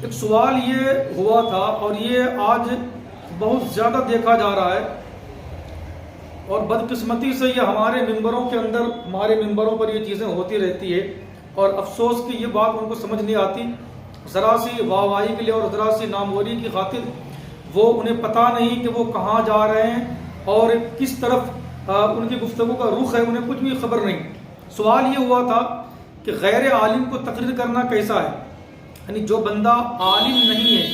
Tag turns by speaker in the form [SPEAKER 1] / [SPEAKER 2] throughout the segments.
[SPEAKER 1] ایک سوال یہ ہوا تھا اور یہ آج بہت زیادہ دیکھا جا رہا ہے، اور بدقسمتی سے یہ ہمارے ممبروں کے اندر، ہمارے ممبروں پر یہ چیزیں ہوتی رہتی ہے، اور افسوس کہ یہ بات ان کو سمجھ نہیں آتی۔ ذرا سی واہوائی کے لیے اور ذرا سی ناموری کی خاطر وہ انہیں پتہ نہیں کہ وہ کہاں جا رہے ہیں اور کس طرف ان کی گفتگو کا رخ ہے، انہیں کچھ بھی خبر نہیں۔ سوال یہ ہوا تھا کہ غیر عالم کو تقریر کرنا کیسا ہے؟ یعنی جو بندہ عالم نہیں ہے،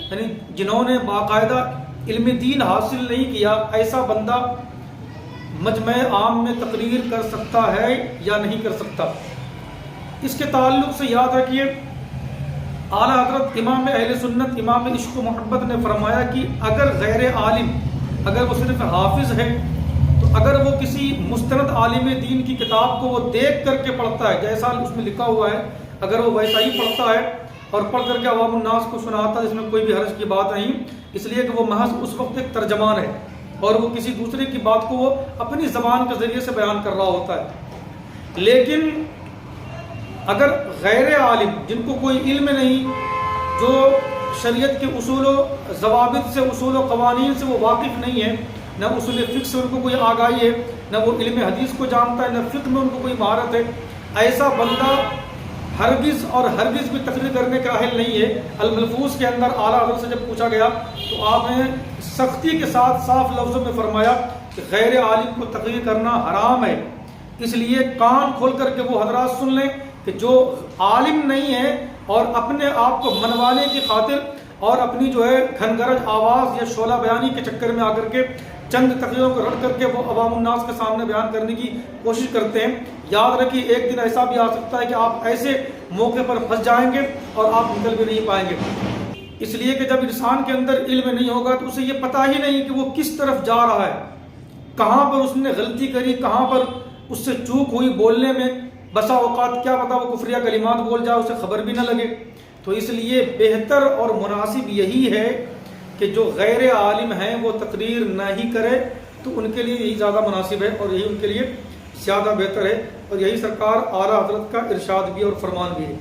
[SPEAKER 1] یعنی جنہوں نے باقاعدہ علم دین حاصل نہیں کیا، ایسا بندہ مجمع عام میں تقریر کر سکتا ہے یا نہیں کر سکتا؟ اس کے تعلق سے یاد رکھیے، اعلیٰ حضرت امام اہل سنت امام عشق و محبت نے فرمایا کہ اگر غیر عالم، اگر وہ صرف حافظ ہے، تو اگر وہ کسی مستند عالم دین کی کتاب کو وہ دیکھ کر کے پڑھتا ہے، جیسا اس میں لکھا ہوا ہے، اگر وہ ویسا ہی پڑھتا ہے اور پڑھ کر کے عوام الناس کو سناتا ہے، اس میں کوئی بھی حرج کی بات نہیں، اس لیے کہ وہ محض اس وقت ایک ترجمان ہے اور وہ کسی دوسرے کی بات کو وہ اپنی زبان کے ذریعے سے بیان کر رہا ہوتا ہے۔ لیکن اگر غیر عالم، جن کو کوئی علم نہیں، جو شریعت کے اصول و ضوابط سے، اصول و قوانین سے وہ واقف نہیں ہے، نہ اصول فقہ سے ان کو کوئی آگاہی ہے، نہ وہ علم حدیث کو جانتا ہے، نہ فقہ میں ان کو کوئی مہارت ہے، ایسا بندہ ہرگز اور ہرگز بھی تقریر کرنے کا اہل نہیں ہے۔ الملفوظ کے اندر اعلیٰ حضرت سے جب پوچھا گیا تو آپ نے سختی کے ساتھ صاف لفظوں میں فرمایا کہ غیر عالم کو تقریر کرنا حرام ہے۔ اس لیے کان کھول کر کے وہ حضرات سن لیں کہ جو عالم نہیں ہے اور اپنے آپ کو منوانے کی خاطر اور اپنی جو ہے گھن گرج آواز یا شعلہ بیانی کے چکر میں آ کر کے چند تقریروں کو رٹ کر کے وہ عوام الناس کے سامنے بیان کرنے کی کوشش کرتے ہیں، یاد رکھیے ایک دن ایسا بھی آ سکتا ہے کہ آپ ایسے موقع پر پھنس جائیں گے اور آپ نکل بھی نہیں پائیں گے۔ اس لیے کہ جب انسان کے اندر علم نہیں ہوگا تو اسے یہ پتہ ہی نہیں کہ وہ کس طرف جا رہا ہے، کہاں پر اس نے غلطی کری، کہاں پر اس سے چوک ہوئی بولنے میں، بسا اوقات کیا پتہ وہ کفریہ کلمات بول جائے، اسے خبر بھی نہ لگے۔ تو اس لیے بہتر اور مناسب یہی ہے کہ جو غیر عالم ہیں وہ تقریر نہ ہی کرے، تو ان کے لیے یہی زیادہ مناسب ہے اور یہی ان کے لیے زیادہ بہتر ہے، اور یہی سرکار اعلیٰ حضرت کا ارشاد بھی اور فرمان بھی ہے۔